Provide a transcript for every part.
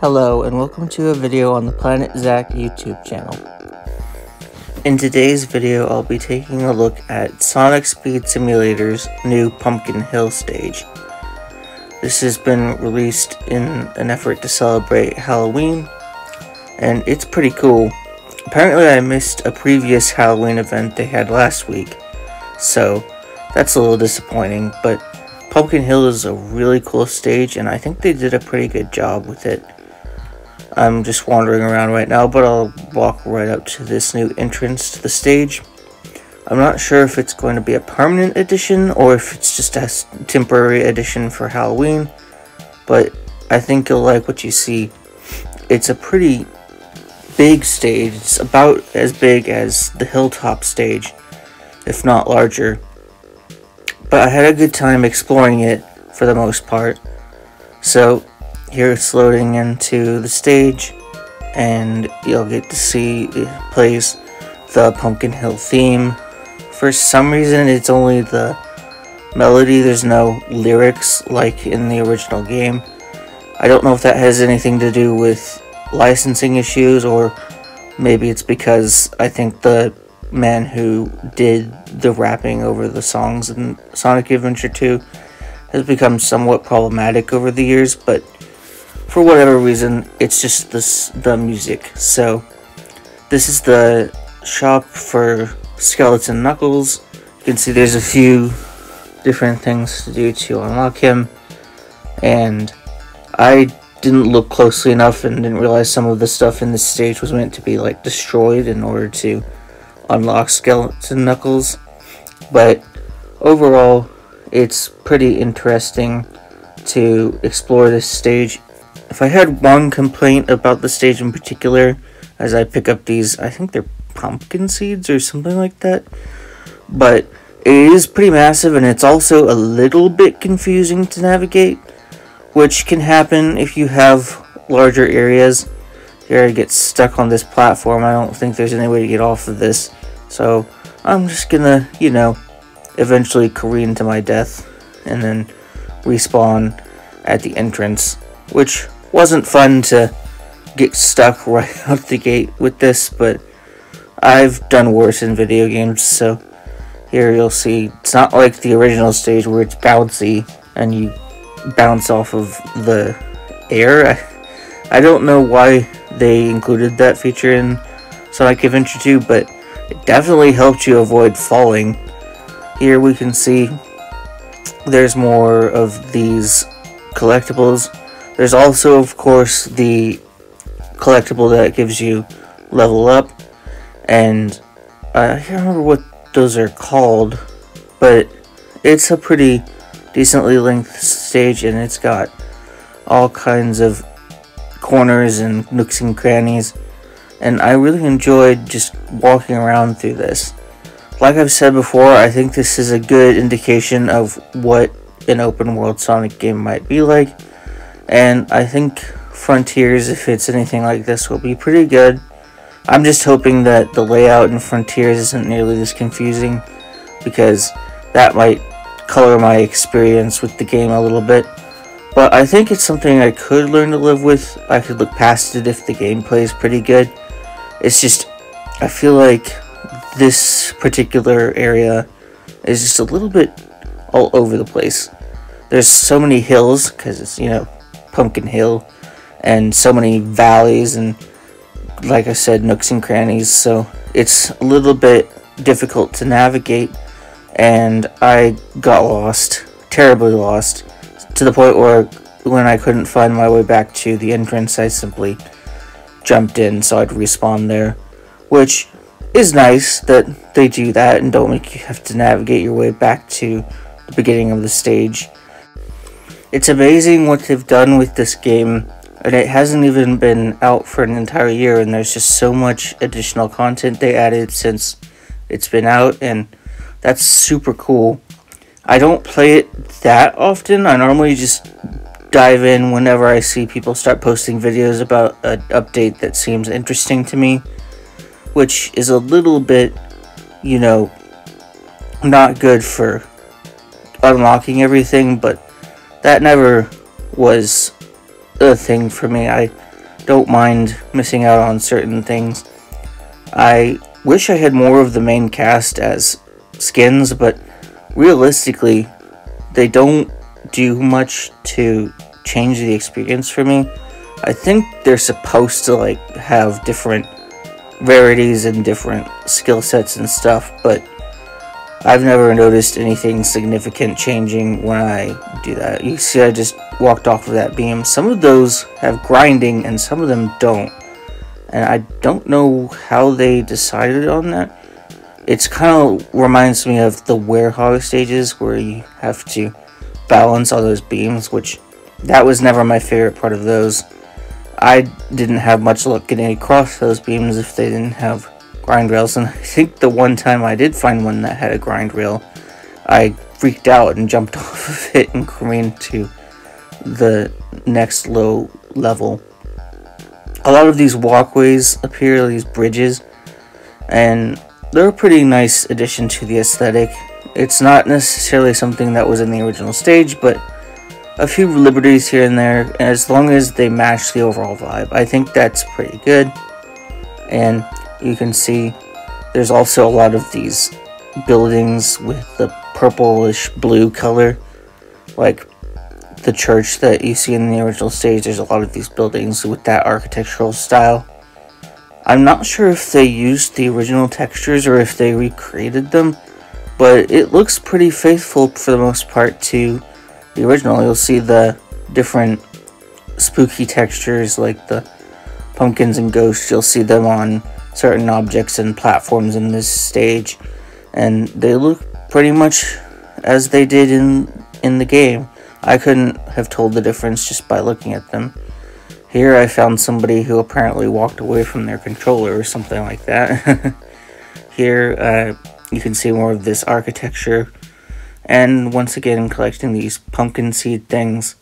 Hello and welcome to a video on the Planet Zach YouTube channel. In today's video, I'll be taking a look at Sonic Speed Simulator's new Pumpkin Hill stage. This has been released in an effort to celebrate Halloween, and it's pretty cool. Apparently I missed a previous Halloween event they had last week, so that's a little disappointing, but Pumpkin Hill is a really cool stage, and I think they did a pretty good job with it. I'm just wandering around right now, but I'll walk right up to this new entrance to the stage. I'm not sure if it's going to be a permanent addition or if it's just a temporary addition for Halloween, but I think you'll like what you see. It's a pretty big stage. It's about as big as the Hilltop stage, if not larger. But I had a good time exploring it for the most part. So here it's loading into the stage, and you'll get to see it plays the Pumpkin Hill theme. For some reason it's only the melody, there's no lyrics like in the original game. I don't know if that has anything to do with licensing issues, or maybe it's because I think the man who did the rapping over the songs in Sonic Adventure 2 has become somewhat problematic over the years, but for whatever reason, it's just the music. So this is the shop for Skeleton Knuckles. You can see there's a few different things to do to unlock him, and I didn't look closely enough and didn't realize some of the stuff in this stage was meant to be like destroyed in order to unlock Skeleton Knuckles. But overall, it's pretty interesting to explore this stage. If I had one complaint about the stage in particular, as I pick up these, I think they're pumpkin seeds or something like that, but it is pretty massive, and it's also a little bit confusing to navigate, which can happen if you have larger areas. Here I get stuck on this platform. I don't think there's any way to get off of this, so I'm just gonna, eventually careen to my death and then respawn at the entrance, which wasn't fun to get stuck right out the gate with this, but I've done worse in video games. So here you'll see it's not like the original stage where it's bouncy and you bounce off of the air. I don't know why they included that feature in Sonic Adventure 2, but it definitely helped you avoid falling. Here we can see there's more of these collectibles. There's also, of course, the collectible that gives you level up, and I can't remember what those are called, but it's a pretty decently length stage, and it's got all kinds of corners and nooks and crannies, and I really enjoyed just walking around through this. Like I've said before, I think this is a good indication of what an open world Sonic game might be like, and I think Frontiers, if it's anything like this, will be pretty good. I'm just hoping that the layout in Frontiers isn't nearly this confusing, because that might color my experience with the game a little bit. But I think it's something I could learn to live with. I could look past it if the gameplay is pretty good. It's just, I feel like this particular area is just a little bit all over the place. There's so many hills, because it's, Pumpkin Hill, and so many valleys, and like I said, nooks and crannies, so it's a little bit difficult to navigate, and I got lost, terribly lost, to the point where when I couldn't find my way back to the entrance, I simply jumped in so I'd respawn there, which is nice that they do that and don't make you have to navigate your way back to the beginning of the stage. It's amazing what they've done with this game, and it hasn't even been out for an entire year, and there's just so much additional content they added since it's been out, and that's super cool. I don't play it that often. I normally just dive in whenever I see people start posting videos about an update that seems interesting to me, which is a little bit, not good for unlocking everything, but that never was a thing for me. I don't mind missing out on certain things. I wish I had more of the main cast as skins, but realistically, they don't do much to change the experience for me. I think they're supposed to like have different rarities and different skill sets and stuff, but I've never noticed anything significant changing when I do that. You see, I just walked off of that beam. Some of those have grinding and some of them don't, and I don't know how they decided on that. It's kind of reminds me of the Werehog stages where you have to balance all those beams, which that was never my favorite part of those. I didn't have much luck getting across those beams if they didn't have grind rails, and I think the one time I did find one that had a grind rail, I freaked out and jumped off of it and careened to the next low level. A lot of these walkways appear, these bridges, and they're a pretty nice addition to the aesthetic. It's not necessarily something that was in the original stage, but a few liberties here and there, and as long as they match the overall vibe, I think that's pretty good. And you can see there's also a lot of these buildings with the purplish blue color, like the church that you see in the original stage. There's a lot of these buildings with that architectural style. I'm not sure if they used the original textures or if they recreated them, but it looks pretty faithful for the most part to the original. You'll see the different spooky textures like the pumpkins and ghosts. You'll see them on certain objects and platforms in this stage, and they look pretty much as they did in the game. I couldn't have told the difference just by looking at them. Here I found somebody who apparently walked away from their controller or something like that. Here you can see more of this architecture, and once again collecting these pumpkin seed things.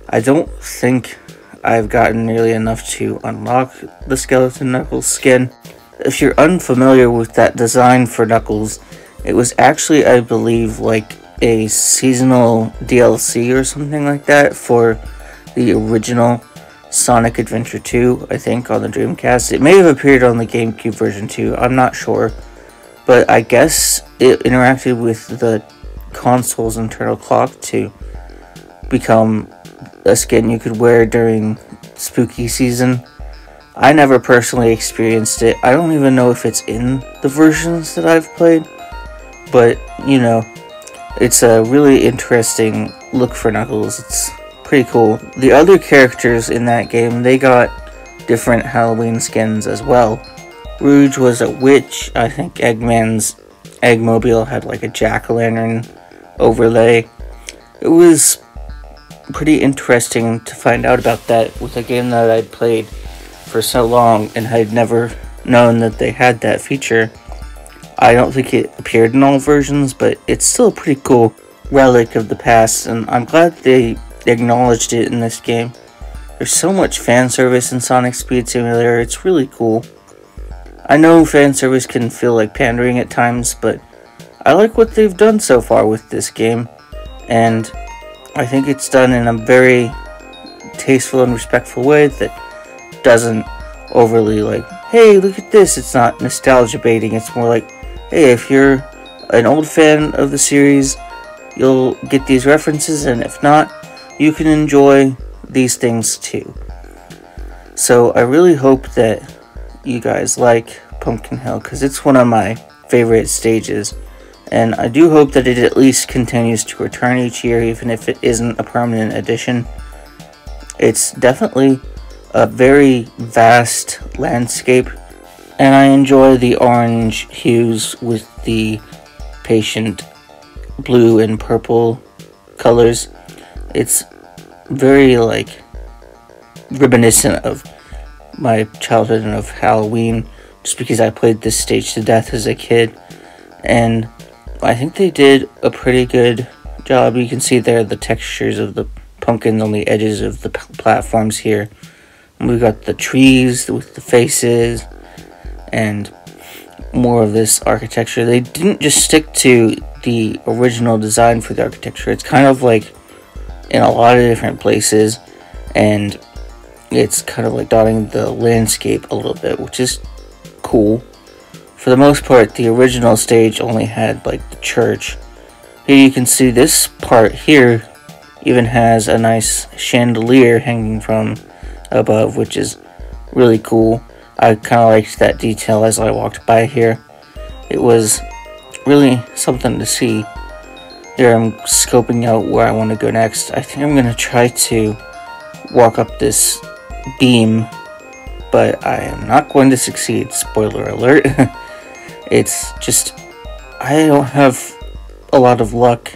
I don't think I've gotten nearly enough to unlock the Skeleton Knuckles skin. If you're unfamiliar with that design for Knuckles, it was actually, I believe, like a seasonal DLC or something like that for the original Sonic Adventure 2, I think, on the Dreamcast. It may have appeared on the GameCube version too, I'm not sure. But I guess it interacted with the console's internal clock to become a skin you could wear during spooky season. I never personally experienced it. I don't even know if it's in the versions that I've played. But, you know, it's a really interesting look for Knuckles. It's pretty cool. The other characters in that game, they got different Halloween skins as well. Rouge was a witch. I think Eggman's Eggmobile had like a jack-o'-lantern overlay. It was pretty interesting to find out about that with a game that I'd played for so long and had never known that they had that feature. I don't think it appeared in all versions, but it's still a pretty cool relic of the past, and I'm glad they acknowledged it in this game. There's so much fan service in Sonic Speed Simulator, it's really cool. I know fan service can feel like pandering at times, but I like what they've done so far with this game, and I think it's done in a very tasteful and respectful way that doesn't overly like, hey, look at this. It's not nostalgia baiting, it's more like, hey, if you're an old fan of the series, you'll get these references, and if not, you can enjoy these things too. So I really hope that you guys like Pumpkin Hill, because it's one of my favorite stages, and I do hope that it at least continues to return each year, even if it isn't a permanent addition. It's definitely a very vast landscape, and I enjoy the orange hues with the patient blue and purple colors. It's very like reminiscent of my childhood and of Halloween, just because I played this stage to death as a kid, and I think they did a pretty good job. You can see there the textures of the pumpkins on the edges of the platforms here. And we got the trees with the faces and more of this architecture. They didn't just stick to the original design for the architecture. It's kind of like in a lot of different places, and it's kind of like dotting the landscape a little bit, which is cool. For the most part, the original stage only had like the church. Here you can see this part here even has a nice chandelier hanging from above, which is really cool. I kind of liked that detail as I walked by here. It was really something to see. Here I'm scoping out where I want to go next. I think I'm going to try to walk up this beam, but I am not going to succeed. Spoiler alert. It's just, I don't have a lot of luck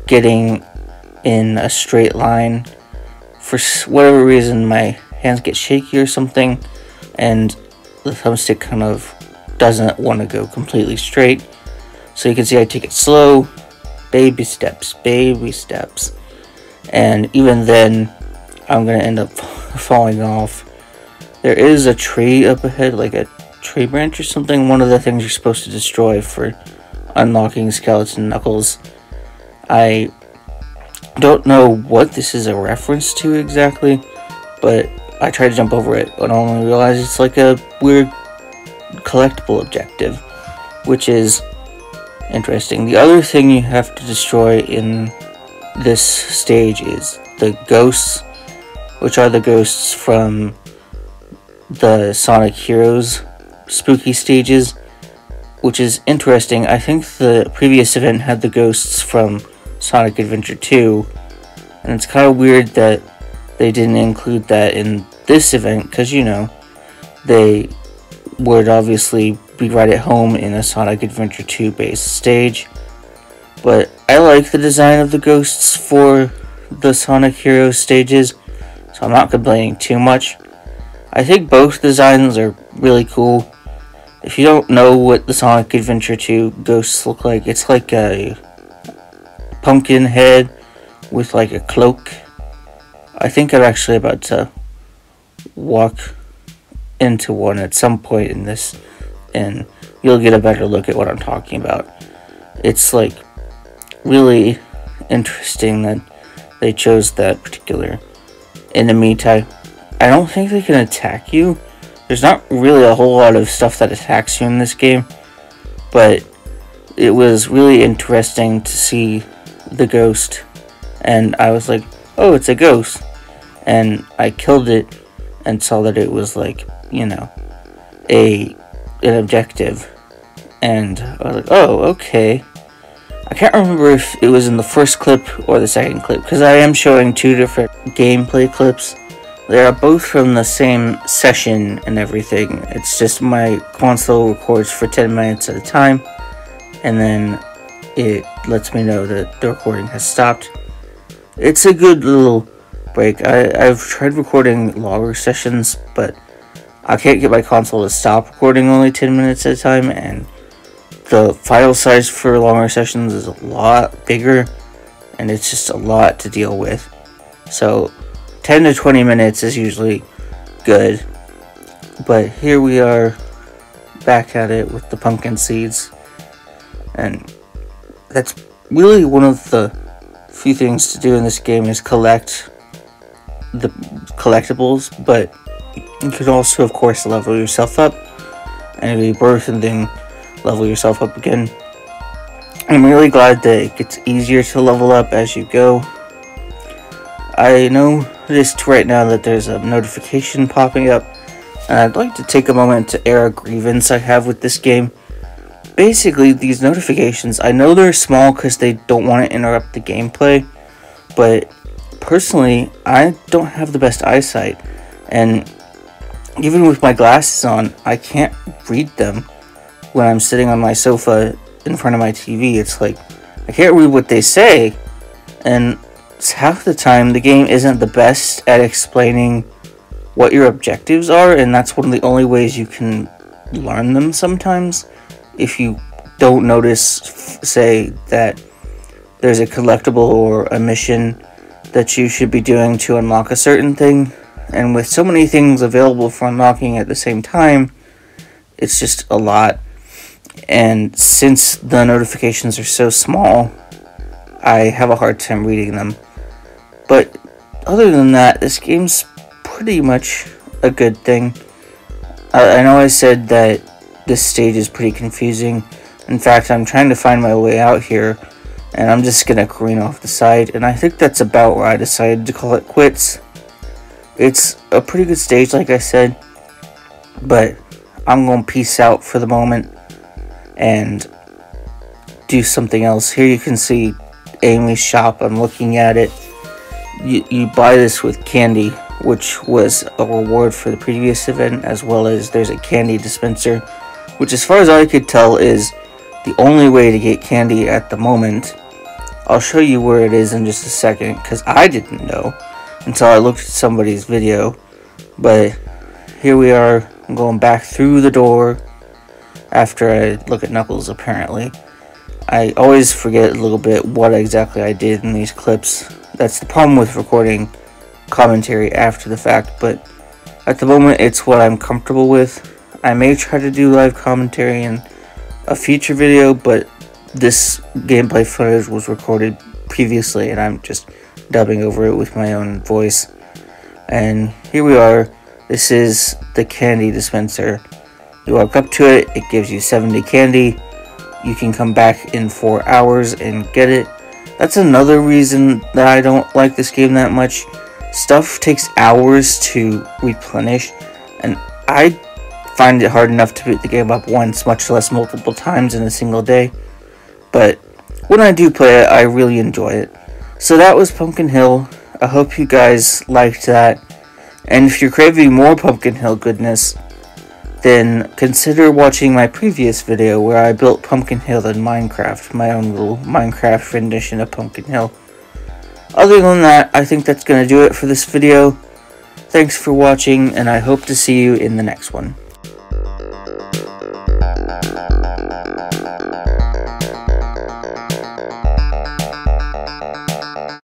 getting in a straight line. For whatever reason, my hands get shaky or something, and the thumbstick kind of doesn't want to go completely straight. So you can see I take it slow, baby steps, and even then I'm gonna end up falling off. There is a tree up ahead, like a tree branch or something, one of the things you're supposed to destroy for unlocking Skeleton Knuckles. I don't know what this is a reference to exactly, but I tried to jump over it, but I only realized it's like a weird collectible objective, which is interesting. The other thing you have to destroy in this stage is the ghosts, which are the ghosts from the Sonic Heroes spooky stages, which is interesting. I think the previous event had the ghosts from Sonic Adventure 2, and it's kind of weird that they didn't include that in this event, because, you know, they would obviously be right at home in a Sonic Adventure 2 based stage. But I like the design of the ghosts for the Sonic Heroes stages, so I'm not complaining too much. I think both designs are really cool. If you don't know what the Sonic Adventure 2 ghosts look like, it's like a pumpkin head with like a cloak. I think I'm actually about to walk into one at some point in this, and you'll get a better look at what I'm talking about. It's like really interesting that they chose that particular enemy type. I don't think they can attack you. There's not really a whole lot of stuff that attacks you in this game, but it was really interesting to see the ghost, and I was like, oh, it's a ghost, and I killed it and saw that it was like, you know, an objective, and I was like, oh, okay. I can't remember if it was in the first clip or the second clip, because I am showing two different gameplay clips. They are both from the same session and everything. It's just my console records for 10 minutes at a time, and then it lets me know that the recording has stopped. It's a good little break. I've tried recording longer sessions, but I can't get my console to stop recording only 10 minutes at a time, and the file size for longer sessions is a lot bigger, and it's just a lot to deal with. So 10 to 20 minutes is usually good, but here we are back at it with the pumpkin seeds, and that's really one of the few things to do in this game is collect the collectibles, but you can also, of course, level yourself up and rebirth and then level yourself up again. I'm really glad that it gets easier to level up as you go. I noticed right now that there's a notification popping up, and I'd like to take a moment to air a grievance I have with this game. Basically, these notifications, I know they're small because they don't want to interrupt the gameplay, but personally, I don't have the best eyesight, and even with my glasses on, I can't read them when I'm sitting on my sofa in front of my TV. It's like, I can't read what they say, and half the time the game isn't the best at explaining what your objectives are, and that's one of the only ways you can learn them sometimes. If you don't notice, say, that there's a collectible or a mission that you should be doing to unlock a certain thing, and with so many things available for unlocking at the same time, it's just a lot. And since the notifications are so small, I have a hard time reading them. But other than that, this game's pretty much a good thing. I know I said that this stage is pretty confusing. In fact, I'm trying to find my way out here, and I'm just gonna careen off the side, and I think that's about where I decided to call it quits. It's a pretty good stage, like I said, but I'm gonna peace out for the moment and do something else. Here you can see Amy's shop. I'm looking at it. You buy this with candy, which was a reward for the previous event, as well as there's a candy dispenser, which as far as I could tell is the only way to get candy at the moment. I'll show you where it is in just a second, because I didn't know until I looked at somebody's video. But here we are. I'm going back through the door after I look at Knuckles, apparently. I always forget a little bit what exactly I did in these clips. That's the problem with recording commentary after the fact, but at the moment it's what I'm comfortable with. I may try to do live commentary in a future video, but this gameplay footage was recorded previously and I'm just dubbing over it with my own voice. And here we are. This is the candy dispenser. You walk up to it, it gives you 70 candy. You can come back in 4 hours and get it. That's another reason that I don't like this game that much. Stuff takes hours to replenish, and I find it hard enough to beat the game up once, much less multiple times in a single day. But when I do play it, I really enjoy it. So that was Pumpkin Hill. I hope you guys liked that. And if you're craving more Pumpkin Hill goodness, then consider watching my previous video where I built Pumpkin Hill in Minecraft, my own little Minecraft rendition of Pumpkin Hill. Other than that, I think that's going to do it for this video. Thanks for watching, and I hope to see you in the next one.